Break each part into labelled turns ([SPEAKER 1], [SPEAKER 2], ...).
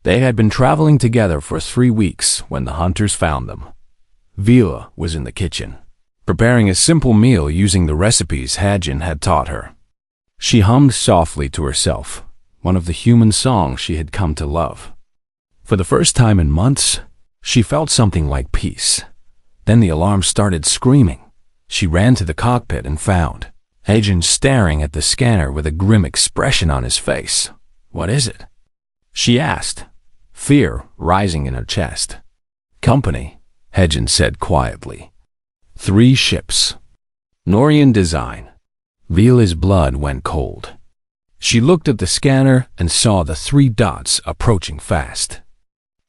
[SPEAKER 1] They had been traveling together for 3 weeks when the hunters found them. Vila was in the kitchen, preparing a simple meal using the recipes Hajin had taught her. She hummed softly to herself, one of the human songs she had come to love. For the first time in months, she felt something like peace. Then the alarm started screaming. She ran to the cockpit and found Hajin staring at the scanner with a grim expression on his face. "What is it?" she asked, fear rising in her chest. "Company," Hajin said quietly. 3 ships. Norian design. Vila's blood went cold. She looked at the scanner and saw the 3 dots approaching fast.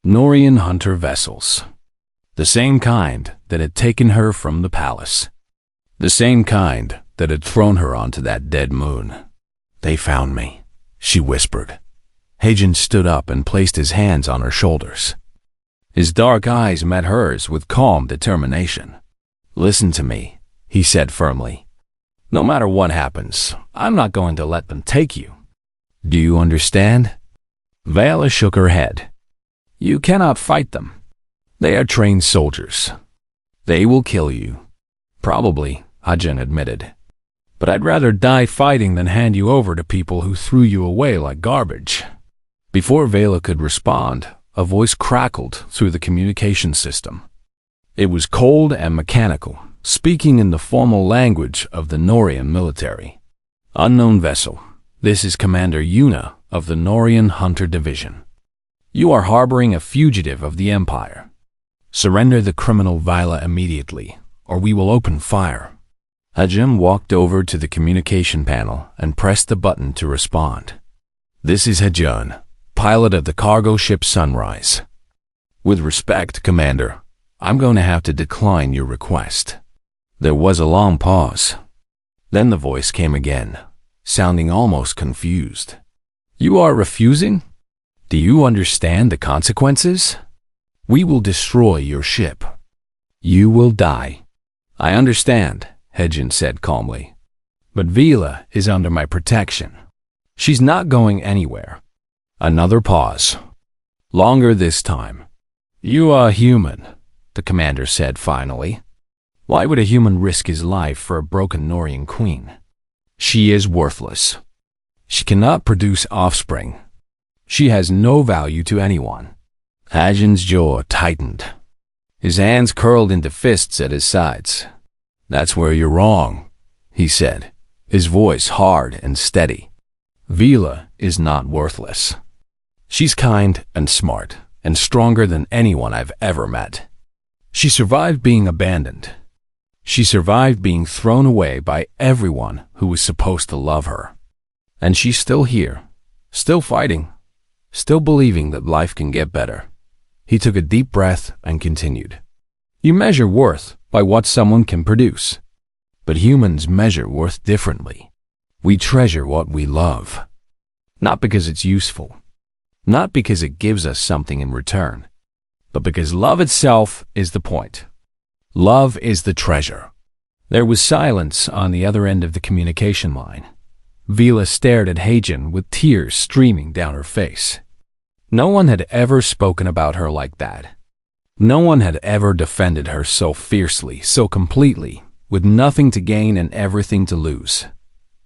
[SPEAKER 1] Norian hunter vessels. The same kind that had taken her from the palace. The same kind that had thrown her onto that dead moon. "They found me," she whispered. Hajin stood up and placed his hands on her shoulders. His dark eyes met hers with calm determination. "Listen to me," he said firmly. "No matter what happens, I'm not going to let them take you. Do you understand?" Vela shook her head. "You cannot fight them. They are trained soldiers. They will kill you." "Probably," Hajin admitted. "But I'd rather die fighting than hand you over to people who threw you away like garbage." Before Vela could respond, a voice crackled through the communication system. It was cold and mechanical, speaking in the formal language of the Norian military. "Unknown vessel. This is Commander Yuna of the Norian Hunter Division. You are harboring a fugitive of the Empire. Surrender the criminal Vila immediately, or we will open fire." Hajin walked over to the communication panel and pressed the button to respond. "This is Hajin, pilot of the cargo ship Sunrise. With respect, Commander, I'm going to have to decline your request." There was a long pause. Then the voice came again, sounding almost confused. "You are refusing? Do you understand the consequences? We will destroy your ship. You will die." "I understand," Hajin said calmly. "But Vila is under my protection. She's not going anywhere." Another pause. Longer this time. "You are human," the commander said finally. "Why would a human risk his life for a broken Norian queen? She is worthless. She cannot produce offspring. She has no value to anyone." Hajin's jaw tightened. His hands curled into fists at his sides. "That's where you're wrong," he said, his voice hard and steady. "Vila is not worthless. She's kind and smart and stronger than anyone I've ever met. She survived being abandoned. She survived being thrown away by everyone who was supposed to love her. And she's still here, still fighting, still believing that life can get better." He took a deep breath and continued. "You measure worth by what someone can produce. But humans measure worth differently. We treasure what we love. Not because it's useful. Not because it gives us something in return. But because love itself is the point. Love is the treasure." There was silence on the other end of the communication line. Vila stared at Hajin with tears streaming down her face. No one had ever spoken about her like that. No one had ever defended her so fiercely, so completely, with nothing to gain and everything to lose.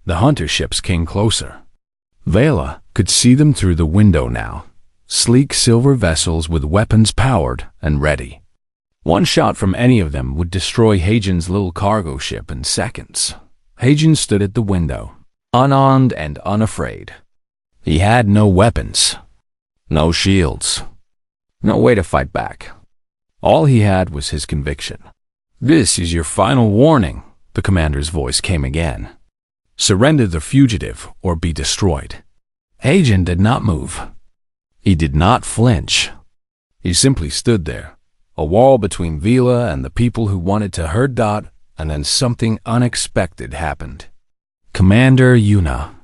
[SPEAKER 1] The hunter ships came closer. Vela could see them through the window now, sleek silver vessels with weapons powered and ready. One shot from any of them would destroy Hajin's little cargo ship in seconds. Hajin stood at the window, unarmed and unafraid. He had no weapons, no shields, no way to fight back. All he had was his conviction. "This is your final warning," the commander's voice came again. "Surrender the fugitive or be destroyed." Hajin did not move. He did not flinch. He simply stood there, a wall between Vila and the people who wanted to herd Dot, and then something unexpected happened. "Commander Yuna,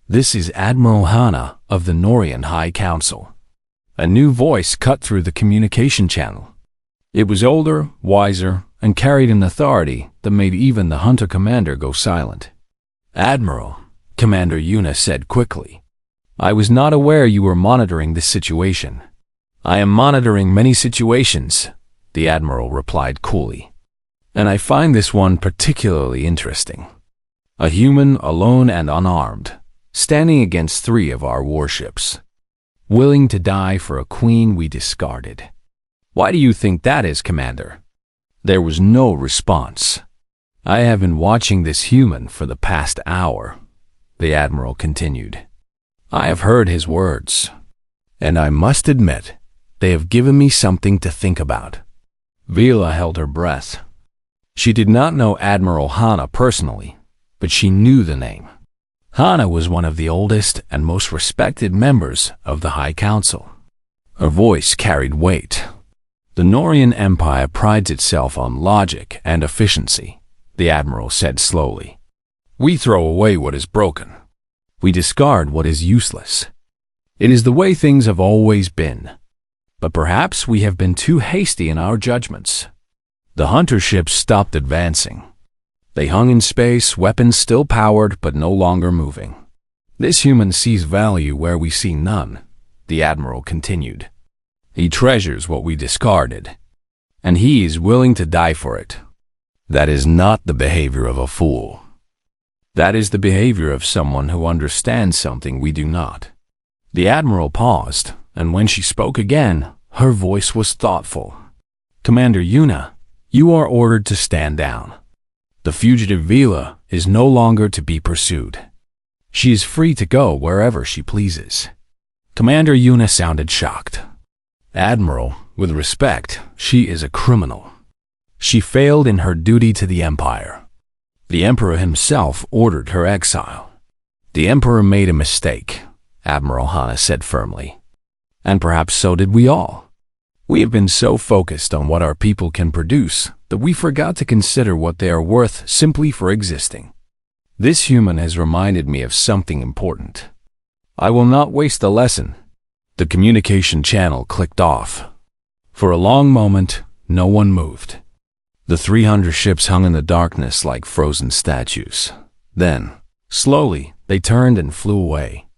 [SPEAKER 1] this is Admiral Hana of the Norian High Council." A new voice cut through the communication channel. It was older, wiser, and carried an authority that made even the hunter commander go silent. "Admiral," Commander Yuna said quickly, "I was not aware you were monitoring this situation. I am monitoring many situations, the Admiral replied coolly. And I find this one particularly interesting. A human alone and unarmed, standing against 3 of our warships, willing to die for a queen we discarded. Why do you think that is, Commander? There was no response. I have been watching this human for the past hour, the Admiral continued. I have heard his words, and I must admit, they have given me something to think about. Vila held her breath. She did not know Admiral Hana personally, but she knew the name. Hana was one of the oldest and most respected members of the High Council. Her voice carried weight. The Norian Empire prides itself on logic and efficiency, the Admiral said slowly. We throw away what is broken. We discard what is useless. It is the way things have always been. But perhaps we have been too hasty in our judgments. The hunter ships stopped advancing. They hung in space, weapons still powered but no longer moving. This human sees value where we see none, the Admiral continued. He treasures what we discarded, and he is willing to die for it. That is not the behavior of a fool. That is the behavior of someone who understands something we do not. The Admiral paused, and when she spoke again, her voice was thoughtful. Commander Yuna, you are ordered to stand down. The fugitive Vila is no longer to be pursued. She is free to go wherever she pleases. Commander Yuna sounded shocked. Admiral, with respect, she is a criminal. She failed in her duty to the Empire. The Emperor himself ordered her exile. The Emperor made a mistake, Admiral Hana said firmly. And perhaps so did we all. We have been so focused on what our people can produce that we forgot to consider what they are worth simply for existing. This human has reminded me of something important. I will not waste the lesson. The communication channel clicked off. For a long moment, no one moved. The 300 ships hung in the darkness like frozen statues. Then, slowly, they turned and flew away.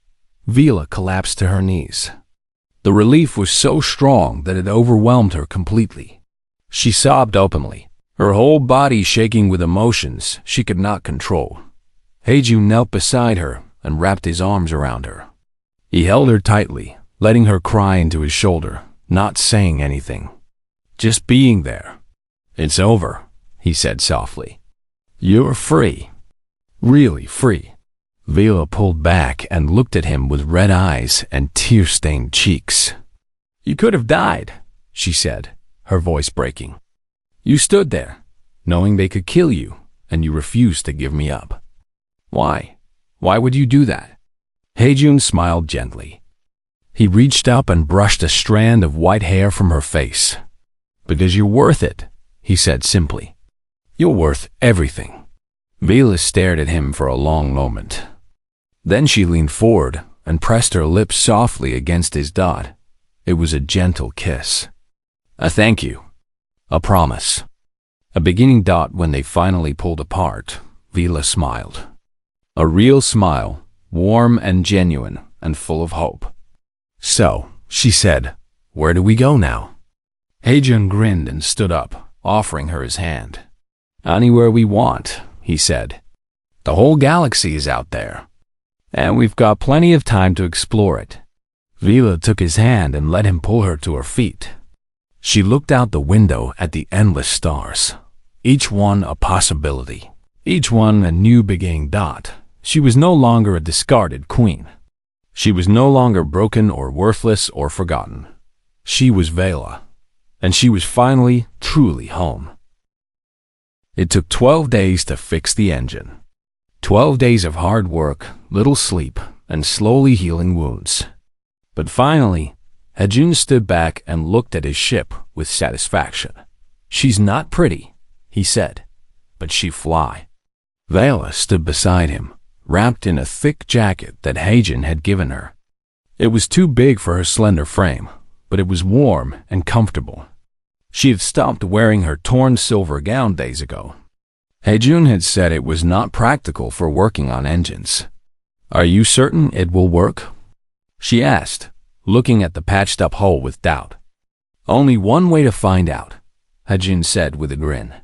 [SPEAKER 1] Vila collapsed to her knees. The relief was so strong that it overwhelmed her completely. She sobbed openly, her whole body shaking with emotions she could not control. Heijun knelt beside her and wrapped his arms around her. He held her tightly, letting her cry into his shoulder, not saying anything. Just being there. It's over, he said softly. You're free. Really free. Vila pulled back and looked at him with red eyes and tear-stained cheeks. You could have died, she said, her voice breaking. You stood there, knowing they could kill you, and you refused to give me up. Why? Why would you do that? Heijun smiled gently. He reached up and brushed a strand of white hair from her face. Because you're worth it, he said simply. You're worth everything. Vila stared at him for a long moment. Then she leaned forward and pressed her lips softly against his dot. It was a gentle kiss. A thank you. A promise. A beginning dot when they finally pulled apart. Vila smiled. A real smile, warm and genuine and full of hope. So, she said, where do we go now? Heijun grinned and stood up, offering her his hand. Anywhere we want, he said. The whole galaxy is out there. And we've got plenty of time to explore it. Vila took his hand and let him pull her to her feet. She looked out the window at the endless stars, each one a possibility, each one a new beginning dot. She was no longer a discarded queen. She was no longer broken or worthless or forgotten. She was Vela, and she was finally, truly home. It took 12 days to fix the engine. 12 days of hard work, little sleep, and slowly healing wounds. But finally, Heijun stood back and looked at his ship with satisfaction. She's not pretty, he said, but she fly. Vela stood beside him, wrapped in a thick jacket that Heijun had given her. It was too big for her slender frame, but it was warm and comfortable. She had stopped wearing her torn silver gown days ago. Heijun had said it was not practical for working on engines. Are you certain it will work? She asked, looking at the patched-up hole with doubt. "Only one way to find out," Hejun said with a grin.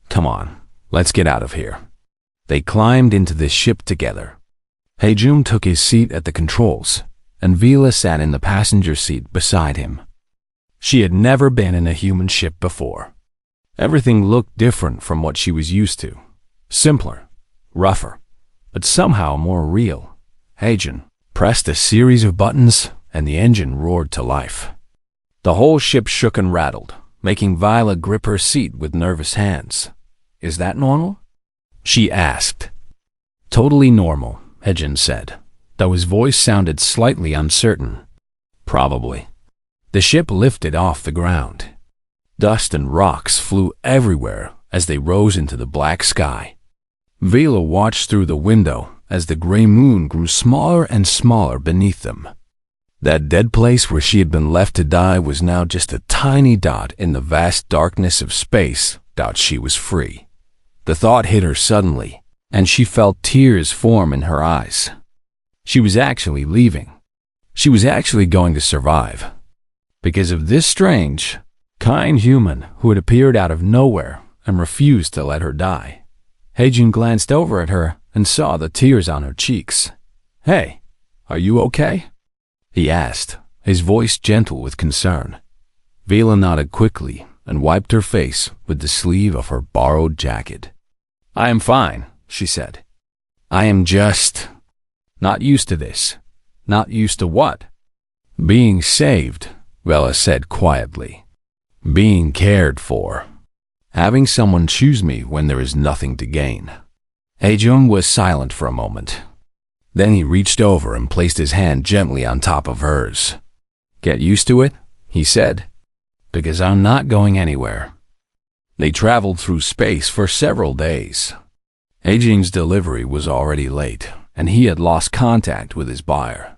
[SPEAKER 1] "Come on, let's get out of here." They climbed into the ship together. Hejun took his seat at the controls, and Vila sat in the passenger seat beside him. She had never been in a human ship before. Everything looked different from what she was used to. Simpler, rougher, but somehow more real. Hejun pressed a series of buttons, and the engine roared to life. The whole ship shook and rattled, making Vila grip her seat with nervous hands. "Is that normal?" she asked. "Totally normal," Hejun said, though his voice sounded slightly uncertain. "Probably." The ship lifted off the ground. Dust and rocks flew everywhere as they rose into the black sky. Vila watched through the window as the gray moon grew smaller and smaller beneath them. That dead place where she had been left to die was now just a tiny dot in the vast darkness of space. She was free. The thought hit her suddenly, and she felt tears form in her eyes. She was actually leaving. She was actually going to survive. Because of this strange, kind human who had appeared out of nowhere and refused to let her die. Hejun glanced over at her and saw the tears on her cheeks. "Hey, are you okay?" he asked, his voice gentle with concern. Vila nodded quickly and wiped her face with the sleeve of her borrowed jacket. "I am fine," she said. "I am just not used to this." "Not used to what?" "Being saved," Vila said quietly. "Being cared for. Having someone choose me when there is nothing to gain." Hejun was silent for a moment. Then he reached over and placed his hand gently on top of hers. "Get used to it," he said, "because I'm not going anywhere." They traveled through space for several days. Hejun's delivery was already late, and he had lost contact with his buyer.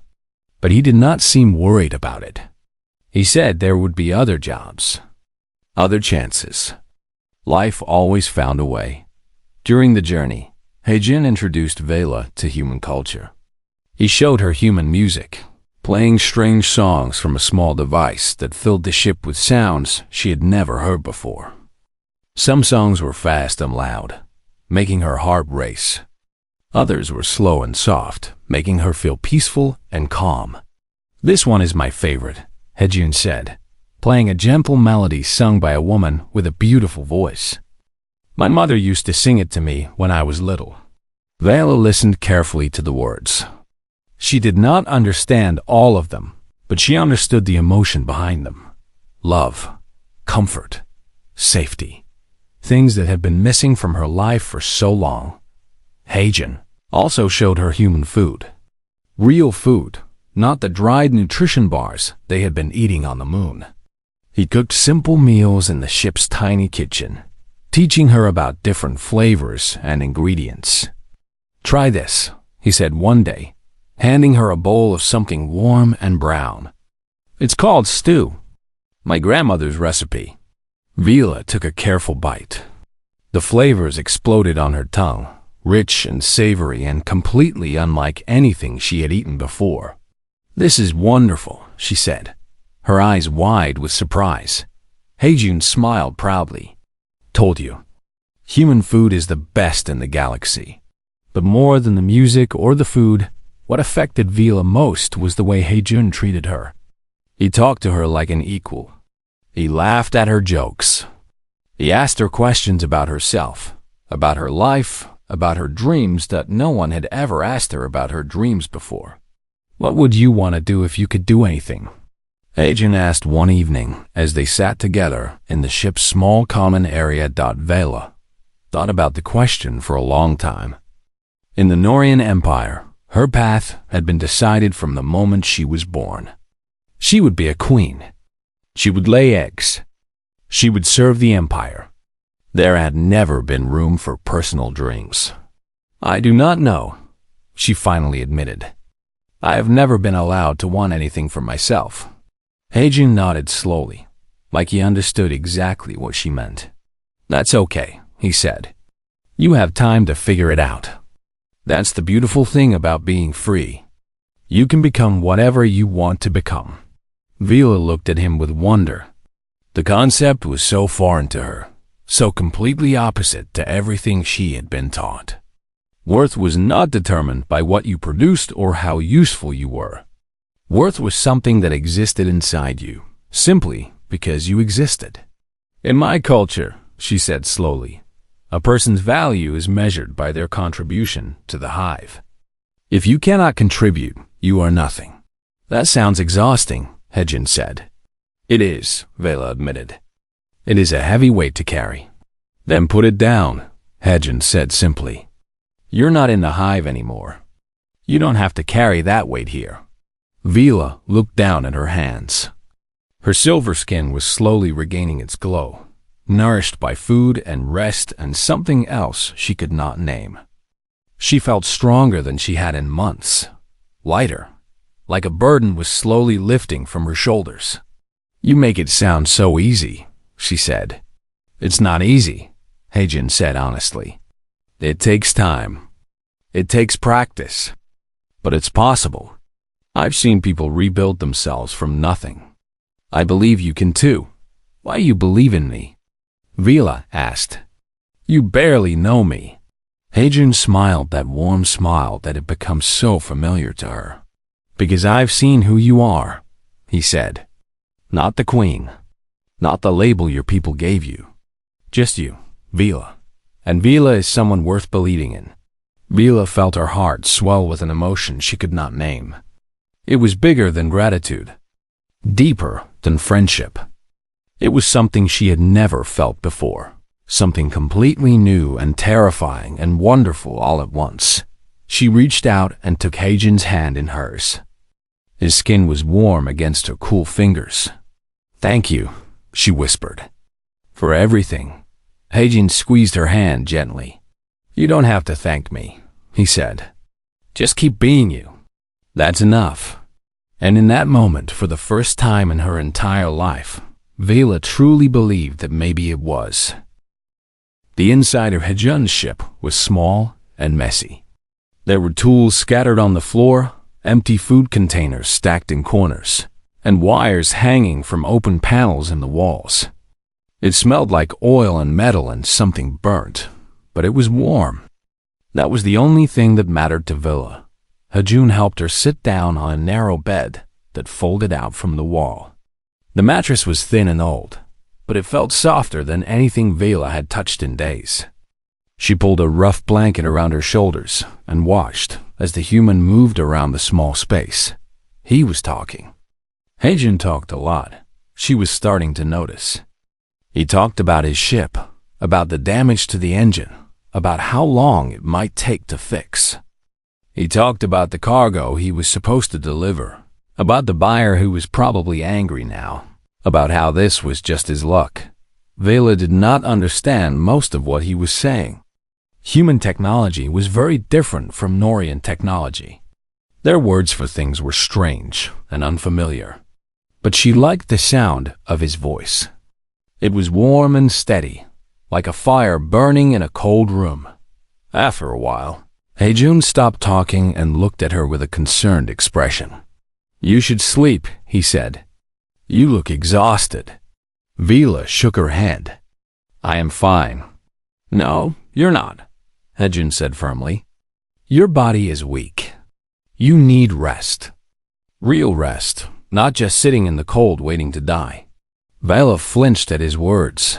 [SPEAKER 1] But he did not seem worried about it. He said there would be other jobs, other chances. Life always found a way. During the journey, Hejun introduced Vela to human culture. He showed her human music, playing strange songs from a small device that filled the ship with sounds she had never heard before. Some songs were fast and loud, making her heart race. Others were slow and soft, making her feel peaceful and calm. "This one is my favorite," Hejun said, playing a gentle melody sung by a woman with a beautiful voice. "My mother used to sing it to me when I was little." Vela listened carefully to the words. She did not understand all of them, but she understood the emotion behind them. Love, comfort, safety. Things that had been missing from her life for so long. Hejun also showed her human food. Real food, not the dried nutrition bars they had been eating on the moon. He cooked simple meals in the ship's tiny kitchen, teaching her about different flavors and ingredients. "Try this," he said one day, handing her a bowl of something warm and brown. "It's called stew. My grandmother's recipe." Vila took a careful bite. The flavors exploded on her tongue, rich and savory and completely unlike anything she had eaten before. "This is wonderful," she said, her eyes wide with surprise. Hejun smiled proudly. "Told you. Human food is the best in the galaxy." But more than the music or the food, what affected Vila most was the way Hejun treated her. He talked to her like an equal. He laughed at her jokes. He asked her questions about herself, about her life, about her dreams that no one had ever asked her about her dreams before. "What would you want to do if you could do anything?" Hejun asked one evening as they sat together in the ship's small common area. Vela thought about the question for a long time. In the Norian Empire, her path had been decided from the moment she was born. She would be a queen. She would lay eggs. She would serve the empire. There had never been room for personal dreams. "I do not know," she finally admitted. "I have never been allowed to want anything for myself." Hejun nodded slowly, like he understood exactly what she meant. "That's okay," he said. "You have time to figure it out. That's the beautiful thing about being free. You can become whatever you want to become. Vila looked at him with wonder. The concept was so foreign to her, so completely opposite to everything she had been taught. Worth was not determined by what you produced or how useful you were. Worth was something that existed inside you, simply because you existed. In my culture, she said slowly, a person's value is measured by their contribution to the hive. If you cannot contribute, you are nothing. That sounds exhausting, Hejin said. It is, Vela admitted. It is a heavy weight to carry. Then put it down, Hejin said simply. You're not in the hive anymore. You don't have to carry that weight here. Vila looked down at her hands. Her silver skin was slowly regaining its glow, nourished by food and rest and something else she could not name. She felt stronger than she had in months, lighter, like a burden was slowly lifting from her shoulders. You make it sound so easy, she said. It's not easy, Heijin said honestly. It takes time. It takes practice. But it's possible. I've seen people rebuild themselves from nothing. I believe you can too. Why you believe in me? Vila asked. You barely know me. Heijin smiled that warm smile that had become so familiar to her. Because I've seen who you are, he said. Not the queen. Not the label your people gave you. Just you, Vila. And Vila is someone worth believing in. Vila felt her heart swell with an emotion she could not name. It was bigger than gratitude. Deeper than friendship. It was something she had never felt before. Something completely new and terrifying and wonderful all at once. She reached out and took Heijin's hand in hers. His skin was warm against her cool fingers. Thank you, she whispered. For everything. Heijin squeezed her hand gently. You don't have to thank me, he said. Just keep being you. That's enough. And in that moment, for the first time in her entire life, Vela truly believed that maybe it was. The inside of Hejun's ship was small and messy. There were tools scattered on the floor, empty food containers stacked in corners, and wires hanging from open panels in the walls. It smelled like oil and metal and something burnt, but it was warm. That was the only thing that mattered to Vela. Hejun helped her sit down on a narrow bed that folded out from the wall. The mattress was thin and old, but it felt softer than anything Vela had touched in days. She pulled a rough blanket around her shoulders and watched as the human moved around the small space. He was talking. Heijin talked a lot. She was starting to notice. He talked about his ship, about the damage to the engine, about how long it might take to fix. He talked about the cargo he was supposed to deliver, about the buyer who was probably angry now, about how this was just his luck. Vela did not understand most of what he was saying. Human technology was very different from Norian technology. Their words for things were strange and unfamiliar, but she liked the sound of his voice. It was warm and steady, like a fire burning in a cold room. After a while, Heijun stopped talking and looked at her with a concerned expression. You should sleep, he said. You look exhausted. Vela shook her head. I am fine. No, you're not, Heijun said firmly. Your body is weak. You need rest. Real rest, not just sitting in the cold waiting to die. Vela flinched at his words.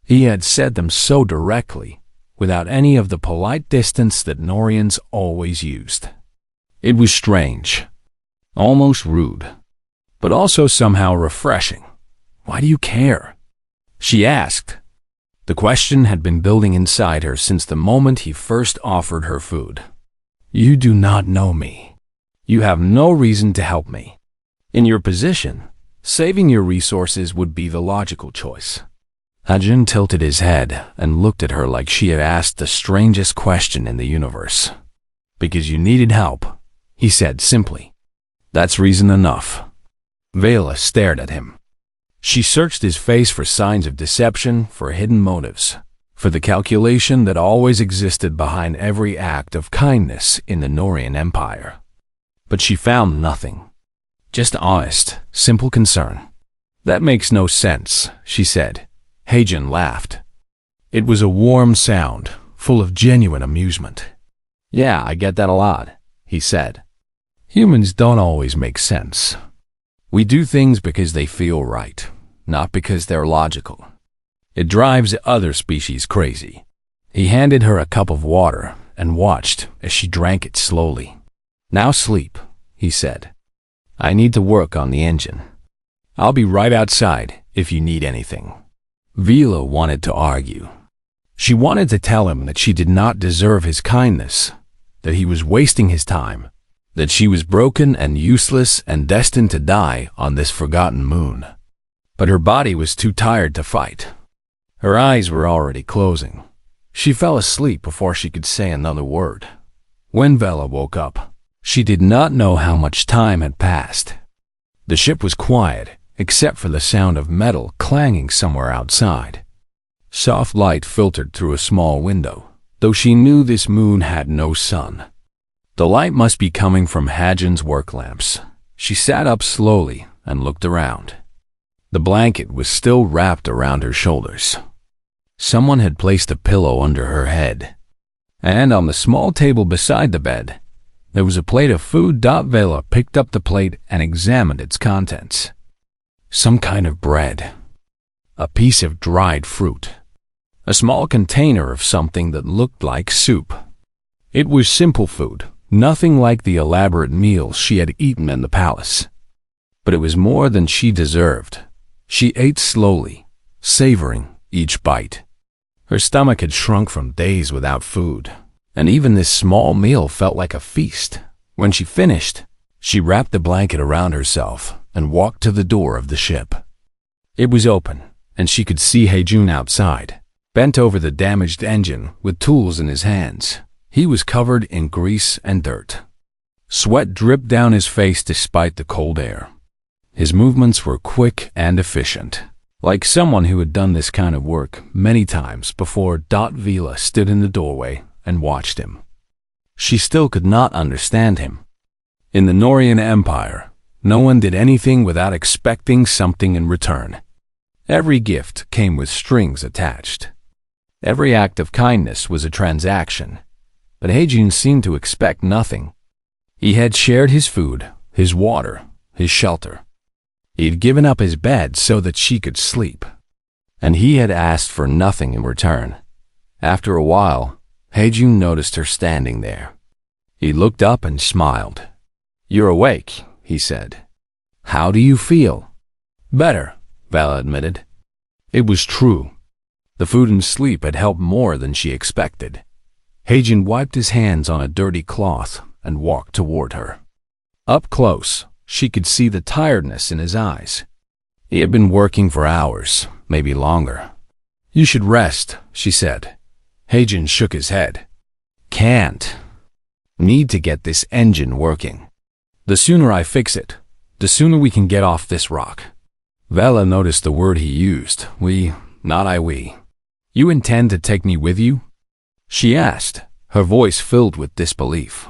[SPEAKER 1] He had said them so directly, without any of the polite distance that Norians always used. It was strange, almost rude, but also somehow refreshing. Why do you care? She asked. The question had been building inside her since the moment he first offered her food. You do not know me. You have no reason to help me. In your position, saving your resources would be the logical choice. Heijun tilted his head and looked at her like she had asked the strangest question in the universe. Because you needed help, he said simply. That's reason enough. Vela stared at him. She searched his face for signs of deception, for hidden motives, for the calculation that always existed behind every act of kindness in the Norian Empire. but she found nothing. Just honest, simple concern. That makes no sense, she said. Heijin laughed. It was a warm sound, full of genuine amusement. Yeah, I get that a lot, he said. Humans don't always make sense. We do things because they feel right, not because they're logical. It drives other species crazy. He handed her a cup of water and watched as she drank it slowly. Now sleep, he said. I need to work on the engine. I'll be right outside if you need anything. Vila wanted to argue. She wanted to tell him that she did not deserve his kindness, that he was wasting his time, that she was broken and useless and destined to die on this forgotten moon. But her body was too tired to fight. Her eyes were already closing. She fell asleep before she could say another word. When Vela woke up, she did not know how much time had passed. The ship was quiet, except for the sound of metal clanging somewhere outside. Soft light filtered through a small window, though she knew this moon had no sun. The light must be coming from Hajin's work lamps. She sat up slowly and looked around. The blanket was still wrapped around her shoulders. Someone had placed a pillow under her head. And on the small table beside the bed, there was a plate of food. Vela picked up the plate and examined its contents. Some kind of bread. A piece of dried fruit. A small container of something that looked like soup. It was simple food, nothing like the elaborate meals she had eaten in the palace. But it was more than she deserved. She ate slowly, savoring each bite. Her stomach had shrunk from days without food, and even this small meal felt like a feast. When she finished, she wrapped the blanket around herself and walked to the door of the ship. It was open, and she could see Heijun outside, bent over the damaged engine with tools in his hands. He was covered in grease and dirt. Sweat dripped down his face despite the cold air. His movements were quick and efficient, like someone who had done this kind of work many times before. Vila stood in the doorway and watched him. She still could not understand him. In the Norian Empire, no one did anything without expecting something in return. Every gift came with strings attached. Every act of kindness was a transaction, but Heijun seemed to expect nothing. He had shared his food, his water, his shelter. He had given up his bed so that she could sleep, and he had asked for nothing in return. After a while, Heijun noticed her standing there. He looked up and smiled. "You're awake," he said. "How do you feel?" "Better," Vala admitted. It was true. The food and sleep had helped more than she expected. Heijun wiped his hands on a dirty cloth and walked toward her. Up close, she could see the tiredness in his eyes. He had been working for hours, maybe longer. "You should rest," she said. Heijun shook his head. "Can't. Need to get this engine working. The sooner I fix it, the sooner we can get off this rock." Vala noticed the word he used. We, not I, we. "You intend to take me with you?" she asked, her voice filled with disbelief.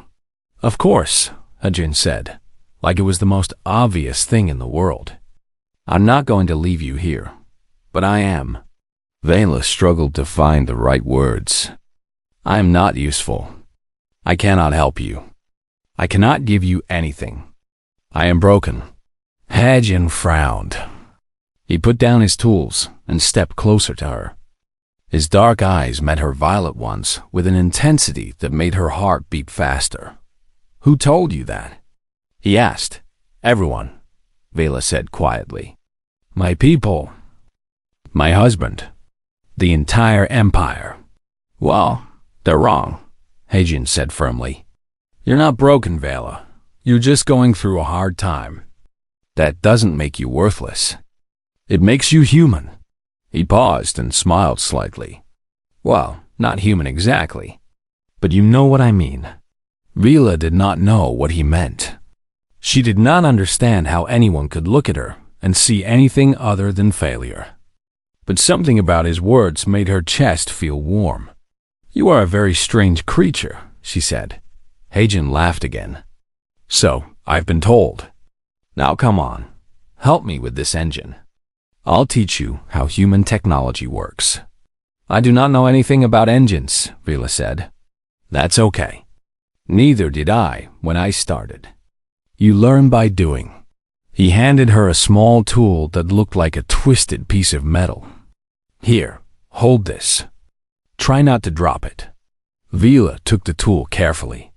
[SPEAKER 1] "Of course," Heijun said, like it was the most obvious thing in the world. "I'm not going to leave you here, but I am." Vala struggled to find the right words. "I am not useful. I cannot help you. I cannot give you anything. I am broken." Heijun frowned. He put down his tools and stepped closer to her. His dark eyes met her violet ones with an intensity that made her heart beat faster. "Who told you that?" he asked. "Everyone," Vala said quietly. "My people. My husband. The entire empire." "Well, they're wrong," Heijun said firmly. "You're not broken, Vala. You're just going through a hard time. That doesn't make you worthless. It makes you human." He paused and smiled slightly. "Well, not human exactly, but you know what I mean." Vala did not know what he meant. She did not understand how anyone could look at her and see anything other than failure. But something about his words made her chest feel warm. "You are a very strange creature," she said. Heijun laughed again. "So, I've been told. Now come on, help me with this engine. I'll teach you how human technology works." "I do not know anything about engines," Vila said. "That's okay. Neither did I when I started. You learn by doing." He handed her a small tool that looked like a twisted piece of metal. "Here, hold this. Try not to drop it." Vila took the tool carefully.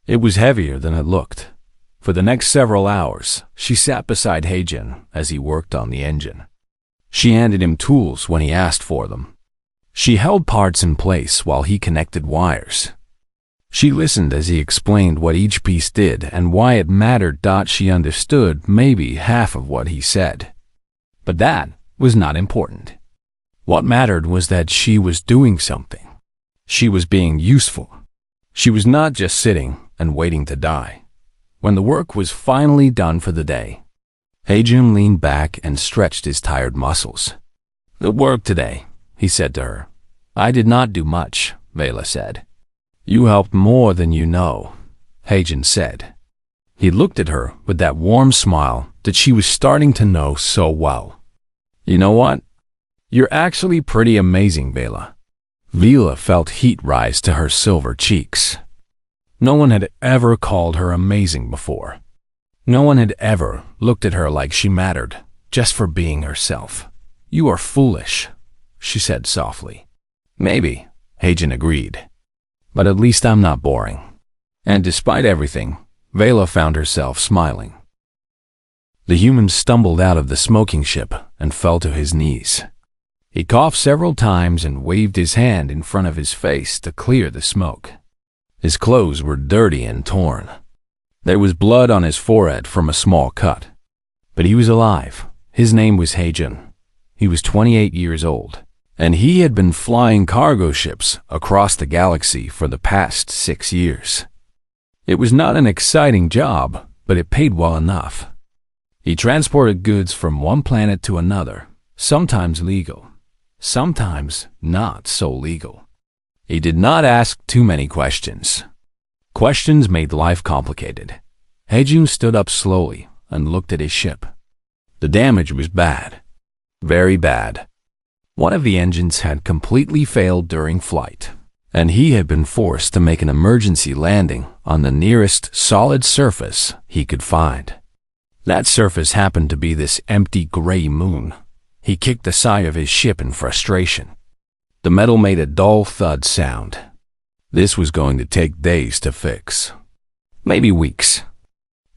[SPEAKER 1] It was heavier than it looked. For the next several hours, she sat beside Heijin as he worked on the engine. She handed him tools when he asked for them. She held parts in place while he connected wires. She listened as he explained what each piece did and why it mattered. She understood maybe half of what he said. But that was not important. What mattered was that she was doing something. She was being useful. She was not just sitting and waiting to die. When the work was finally done for the day, Heijun leaned back and stretched his tired muscles. "Good work today," he said to her. "I did not do much," Vela said. "You helped more than you know," Heijun said. He looked at her with that warm smile that she was starting to know so well. "You know what? You're actually pretty amazing, Vela." Vela felt heat rise to her silver cheeks. No one had ever called her amazing before. No one had ever looked at her like she mattered just for being herself. "You are foolish," she said softly. "Maybe," Heijun agreed. "But at least I'm not boring." And despite everything, Vela found herself smiling. The human stumbled out of the smoking ship and fell to his knees. He coughed several times and waved his hand in front of his face to clear the smoke. His clothes were dirty and torn. There was blood on his forehead from a small cut. But he was alive. His name was Heijun. He was 28 years old, and he had been flying cargo ships across the galaxy for the past 6 years. It was not an exciting job, but it paid well enough. He transported goods from one planet to another, sometimes legal, sometimes not so legal. He did not ask too many questions. Questions made life complicated. Heijun stood up slowly and looked at his ship. The damage was bad. Very bad. One of the engines had completely failed during flight, and he had been forced to make an emergency landing on the nearest solid surface he could find. That surface happened to be this empty gray moon. He kicked the side of his ship in frustration. The metal made a dull thud sound. This was going to take days to fix. Maybe weeks.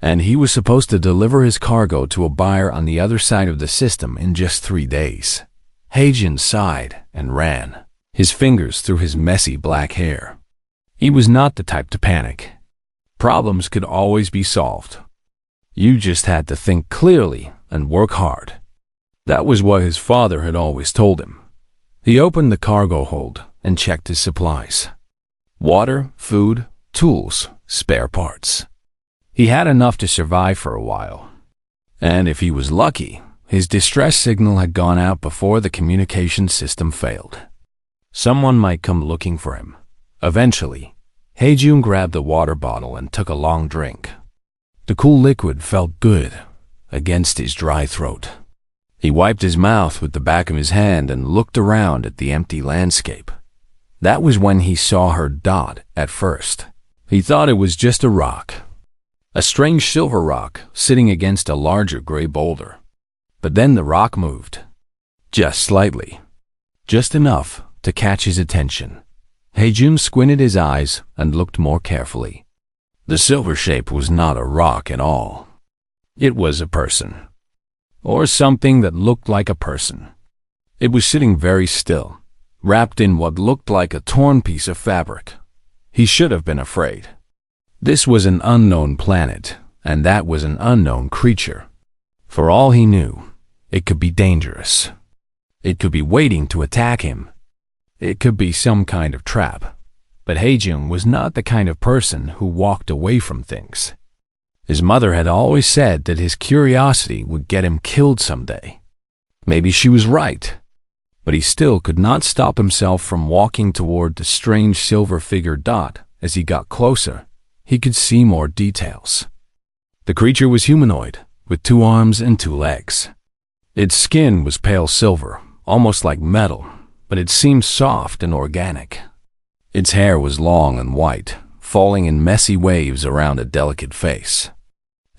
[SPEAKER 1] And he was supposed to deliver his cargo to a buyer on the other side of the system in just 3 days. Heijun sighed and ran, his fingers through his messy black hair. He was not the type to panic. Problems could always be solved. You just had to think clearly and work hard. That was what his father had always told him. He opened the cargo hold and checked his supplies. Water, food, tools, spare parts. He had enough to survive for a while. And if he was lucky, his distress signal had gone out before the communication system failed. Someone might come looking for him. Eventually, Heijun grabbed a water bottle and took a long drink. The cool liquid felt good against his dry throat. He wiped his mouth with the back of his hand and looked around at the empty landscape. That was when he saw her dot at first. He thought it was just a rock. A strange silver rock sitting against a larger gray boulder. But then the rock moved. Just slightly. Just enough to catch his attention. Heijun squinted his eyes and looked more carefully. The silver shape was not a rock at all. It was a person. Or something that looked like a person. It was sitting very still, wrapped in what looked like a torn piece of fabric. He should have been afraid. This was an unknown planet, and that was an unknown creature. For all he knew, it could be dangerous. It could be waiting to attack him. It could be some kind of trap. But Heijun was not the kind of person who walked away from things. His mother had always said that his curiosity would get him killed someday. Maybe she was right. But he still could not stop himself from walking toward the strange silver figure dot. As he got closer, he could see more details. The creature was humanoid, with 2 arms and 2 legs. Its skin was pale silver, almost like metal, but it seemed soft and organic. Its hair was long and white, falling in messy waves around a delicate face.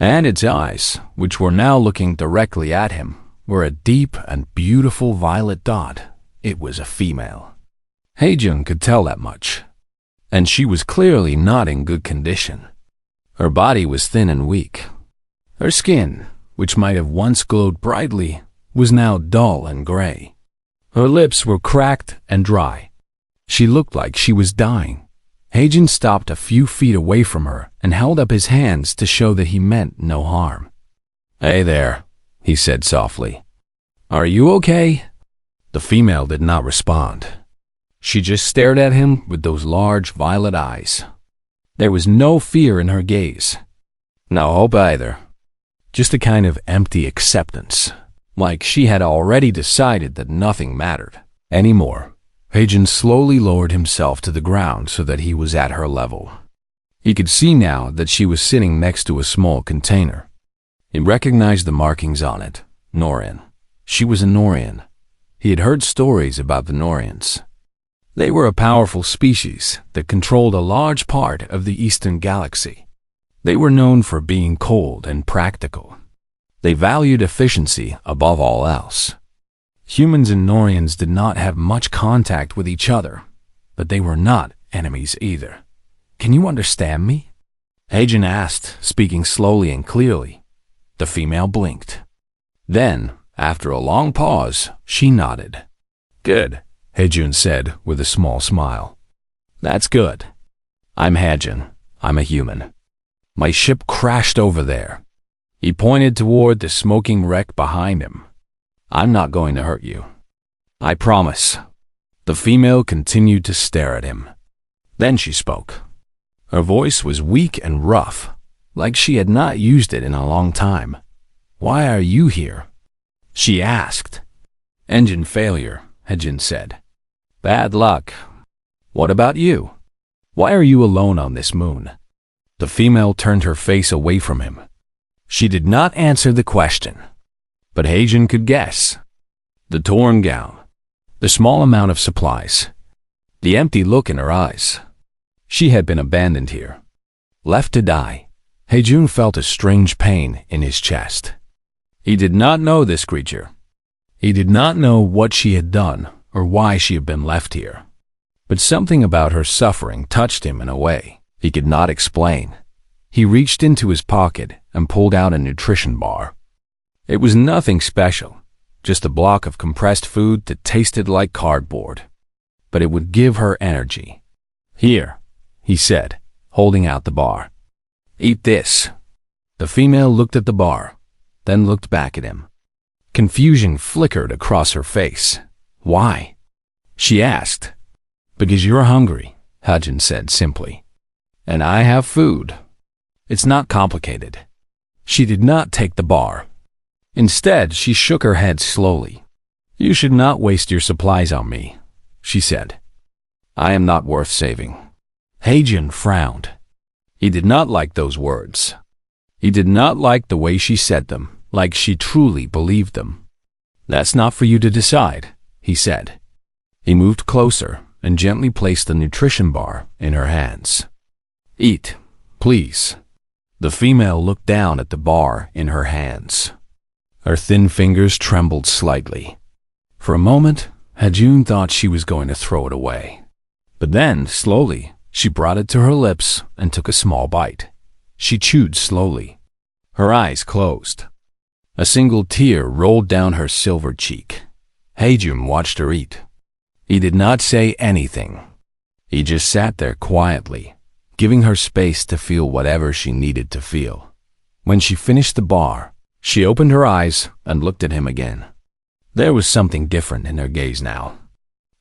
[SPEAKER 1] And its eyes, which were now looking directly at him, were a deep and beautiful violet dot. It was a female. Haejun could tell that much. And she was clearly not in good condition. Her body was thin and weak. Her skin, which might have once glowed brightly, was now dull and gray. Her lips were cracked and dry. She looked like she was dying. Haejun stopped a few feet away from her and held up his hands to show that he meant no harm. "Hey there," he said softly. "Are you okay?" The female did not respond. She just stared at him with those large violet eyes. There was no fear in her gaze. No hope either. Just a kind of empty acceptance, like she had already decided that nothing mattered anymore. Haejun slowly lowered himself to the ground so that he was at her level. He could see now that she was sitting next to a small container. He recognized the markings on it. Norian. She was a Norian. He had heard stories about the Norians. They were a powerful species that controlled a large part of the eastern galaxy. They were known for being cold and practical. They valued efficiency above all else. Humans and Norians did not have much contact with each other, but they were not enemies either. "Can you understand me?" Haejun asked, speaking slowly and clearly. The female blinked. Then, after a long pause, she nodded. "Good," Haejun said with a small smile. "That's good. I'm Haejun. I'm a human. My ship crashed over there." He pointed toward the smoking wreck behind him. "I'm not going to hurt you. I promise." The female continued to stare at him. Then she spoke. Her voice was weak and rough, like she had not used it in a long time. "Why are you here?" she asked. "Engine failure," Haejun said. "Bad luck. What about you? Why are you alone on this moon?" The female turned her face away from him. She did not answer the question, but Haejun could guess. The torn gown, the small amount of supplies, the empty look in her eyes. She had been abandoned here, left to die. Haejun felt a strange pain in his chest. He did not know this creature. He did not know what she had done or why she had been left here. But something about her suffering touched him in a way he could not explain. He reached into his pocket and pulled out a nutrition bar. It was nothing special, just a block of compressed food that tasted like cardboard. But it would give her energy. "Here," he said, holding out the bar. "Eat this." The female looked at the bar, then looked back at him. Confusion flickered across her face. "Why?" she asked. "Because you're hungry," Haejun said simply. "And I have food. It's not complicated." She did not take the bar. Instead, she shook her head slowly. "You should not waste your supplies on me," she said. "I am not worth saving." Haejun frowned. He did not like those words. He did not like the way she said them, like she truly believed them. "That's not for you to decide," he said. He moved closer and gently placed the nutrition bar in her hands. "Eat, please." The female looked down at the bar in her hands. Her thin fingers trembled slightly. For a moment, Haejun thought she was going to throw it away. But then, slowly, she brought it to her lips and took a small bite. She chewed slowly. Her eyes closed. A single tear rolled down her silver cheek. Haejun watched her eat. He did not say anything. He just sat there quietly, giving her space to feel whatever she needed to feel. When she finished the bar, she opened her eyes and looked at him again. There was something different in her gaze now.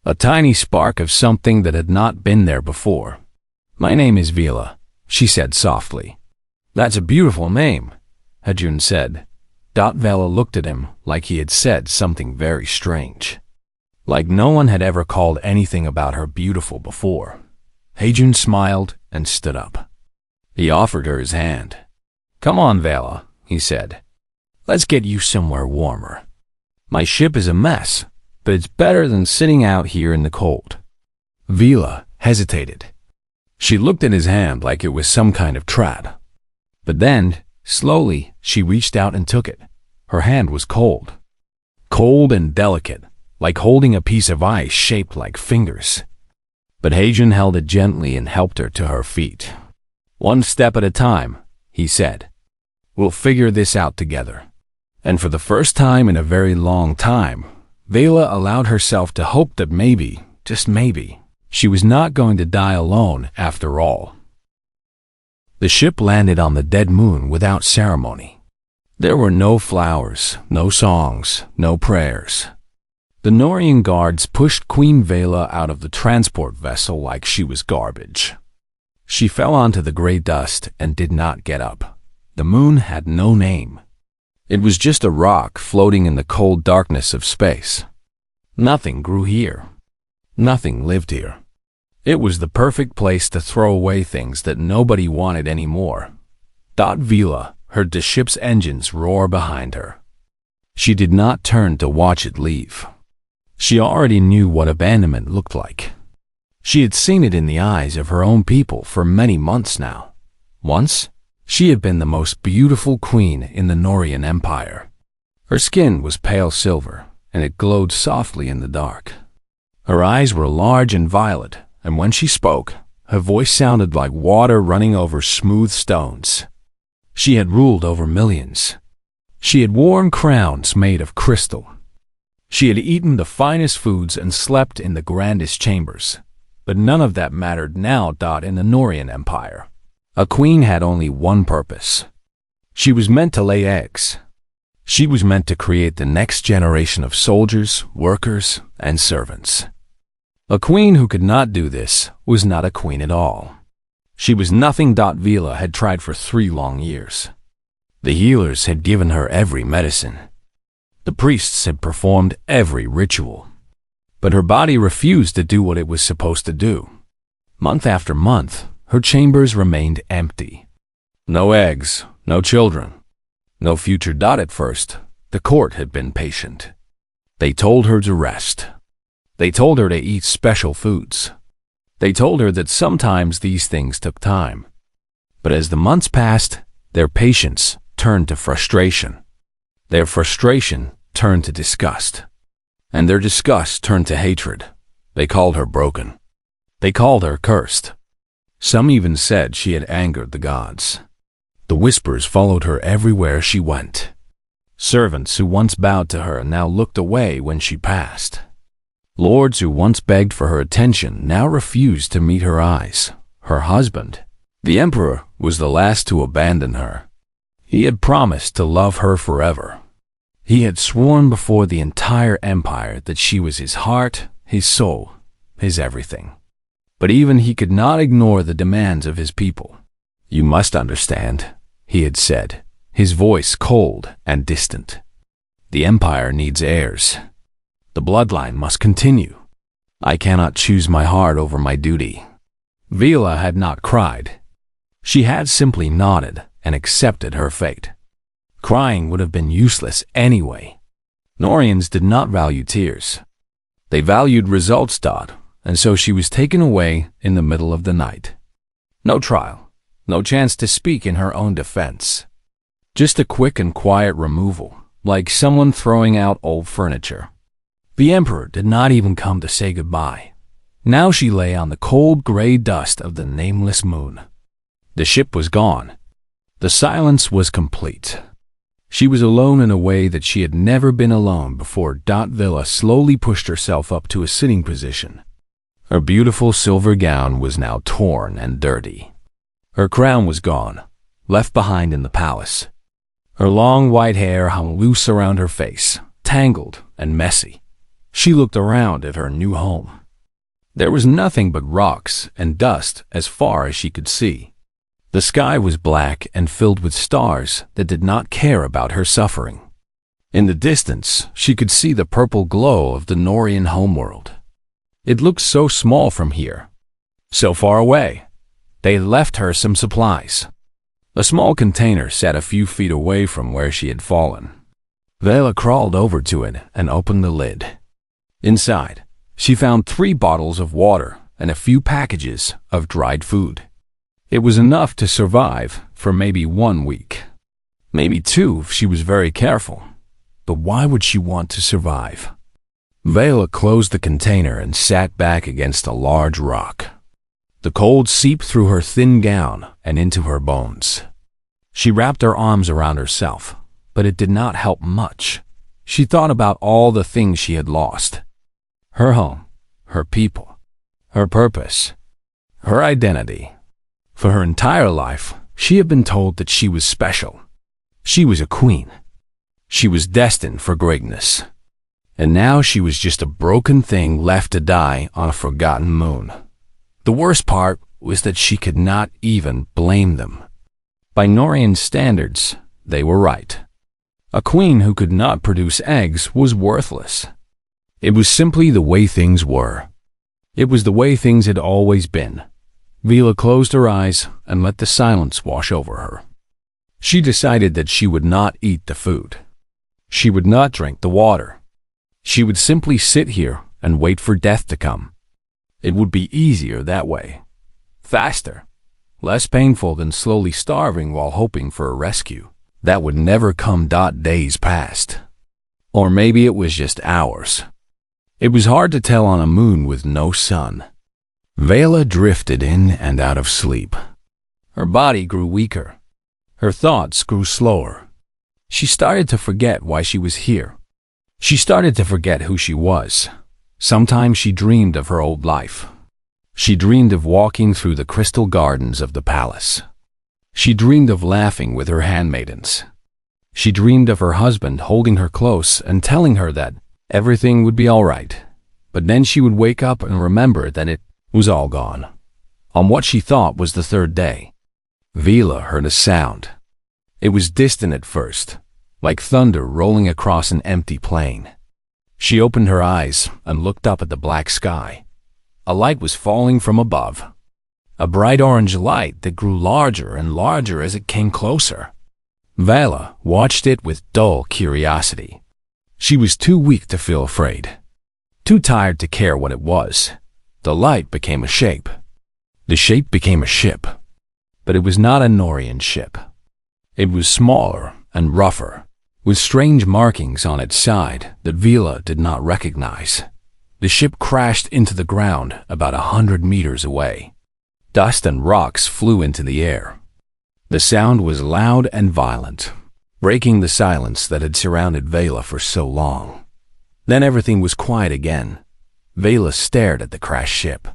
[SPEAKER 1] A tiny spark of something that had not been there before. "My name is Vila," she said softly. "That's a beautiful name," Haejun said. Vela looked at him like he had said something very strange. Like no one had ever called anything about her beautiful before. Haejun smiled and stood up. He offered her his hand. "Come on, Vela," he said. "Let's get you somewhere warmer. My ship is a mess, but it's better than sitting out here in the cold." Vela hesitated. She looked at his hand like it was some kind of trap. But then, slowly, she reached out and took it. Her hand was cold. Cold and delicate, like holding a piece of ice shaped like fingers. But Hadrian held it gently and helped her to her feet. "One step at a time," he said. "We'll figure this out together." And for the first time in a very long time, Vela allowed herself to hope that maybe, just maybe, she was not going to die alone after all. The ship landed on the dead moon without ceremony. There were no flowers, no songs, no prayers. The Norian guards pushed Queen Vela out of the transport vessel like she was garbage. She fell onto the gray dust and did not get up. The moon had no name. It was just a rock floating in the cold darkness of space. Nothing grew here. Nothing lived here. It was the perfect place to throw away things that nobody wanted anymore. Vela heard the ship's engines roar behind her. She did not turn to watch it leave. She already knew what abandonment looked like. She had seen it in the eyes of her own people for many months now. Once, she had been the most beautiful queen in the Norian Empire. Her skin was pale silver, and it glowed softly in the dark. Her eyes were large and violet, and when she spoke, her voice sounded like water running over smooth stones. She had ruled over millions. She had worn crowns made of crystal. She had eaten the finest foods and slept in the grandest chambers. But none of that mattered now. In the Norian Empire, a queen had only one purpose. She was meant to lay eggs. She was meant to create the next generation of soldiers, workers, and servants. A queen who could not do this was not a queen at all. She was nothing. Vela had tried for 3 long years. The healers had given her every medicine. The priests had performed every ritual. But her body refused to do what it was supposed to do. Month after month, her chambers remained empty. No eggs, no children, no future. At first, the court had been patient. They told her to rest. They told her to eat special foods. They told her that sometimes these things took time. But as the months passed, their patience turned to frustration. Their frustration turned to disgust. And their disgust turned to hatred. They called her broken. They called her cursed. Some even said she had angered the gods. The whispers followed her everywhere she went. Servants who once bowed to her now looked away when she passed. Lords who once begged for her attention now refused to meet her eyes. Her husband, the emperor, was the last to abandon her. He had promised to love her forever. He had sworn before the entire empire that she was his heart, his soul, his everything. But even he could not ignore the demands of his people. "You must understand," he had said, his voice cold and distant. "The empire needs heirs. The bloodline must continue. I cannot choose my heart over my duty." Vela had not cried. She had simply nodded and accepted her fate. Crying would have been useless anyway. Norians did not value tears. They valued results. And so she was taken away in the middle of the night. No trial, no chance to speak in her own defense. Just a quick and quiet removal, like someone throwing out old furniture. The emperor did not even come to say goodbye. Now she lay on the cold gray dust of the nameless moon. The ship was gone. The silence was complete. She was alone in a way that she had never been alone before. Vela slowly pushed herself up to a sitting position. Her beautiful silver gown was now torn and dirty. Her crown was gone, left behind in the palace. Her long white hair hung loose around her face, tangled and messy. She looked around at her new home. There was nothing but rocks and dust as far as she could see. The sky was black and filled with stars that did not care about her suffering. In the distance, she could see the purple glow of the Norian homeworld. It looked so small from here, so far away. They left her some supplies. A small container sat a few feet away from where she had fallen. Vela crawled over to it and opened the lid. Inside, she found 3 bottles of water and a few packages of dried food. It was enough to survive for maybe 1 week. Maybe 2 if she was very careful. But why would she want to survive? Vela closed the container and sat back against a large rock. The cold seeped through her thin gown and into her bones. She wrapped her arms around herself, but it did not help much. She thought about all the things she had lost. Her home, her people, her purpose, her identity. For her entire life, she had been told that she was special. She was a queen. She was destined for greatness. And now she was just a broken thing left to die on a forgotten moon. The worst part was that she could not even blame them. By Norian standards, they were right. A queen who could not produce eggs was worthless. It was simply the way things were. It was the way things had always been. Vela closed her eyes and let the silence wash over her. She decided that she would not eat the food. She would not drink the water. She would simply sit here and wait for death to come. It would be easier that way. Faster. Less painful than slowly starving while hoping for a rescue. That would never come. Days passed. Or maybe it was just hours. It was hard to tell on a moon with no sun. Vela drifted in and out of sleep. Her body grew weaker. Her thoughts grew slower. She started to forget why she was here. She started to forget who she was. Sometimes she dreamed of her old life. She dreamed of walking through the crystal gardens of the palace. She dreamed of laughing with her handmaidens. She dreamed of her husband holding her close and telling her that everything would be all right. But then she would wake up and remember that it was all gone. On what she thought was the 3rd day, Vela heard a sound. It was distant at first, like thunder rolling across an empty plain. She opened her eyes and looked up at the black sky. A light was falling from above. A bright orange light that grew larger and larger as it came closer. Vela watched it with dull curiosity. She was too weak to feel afraid, too tired to care what it was. The light became a shape. The shape became a ship. But it was not a Norian ship. It was smaller and rougher, with strange markings on its side that Vela did not recognize. The ship crashed into the ground about 100 meters away. Dust and rocks flew into the air. The sound was loud and violent, breaking the silence that had surrounded Vela for so long. Then everything was quiet again. Vela stared at the crashed ship.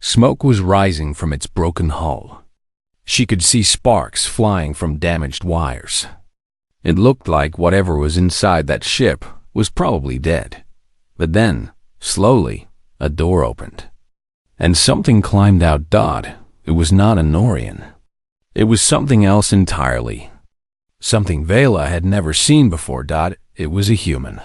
[SPEAKER 1] Smoke was rising from its broken hull. She could see sparks flying from damaged wires. It looked like whatever was inside that ship was probably dead. But then, slowly, a door opened. And something climbed out. It was not a Norian. It was something else entirely. Something Vela had never seen before. It was a human.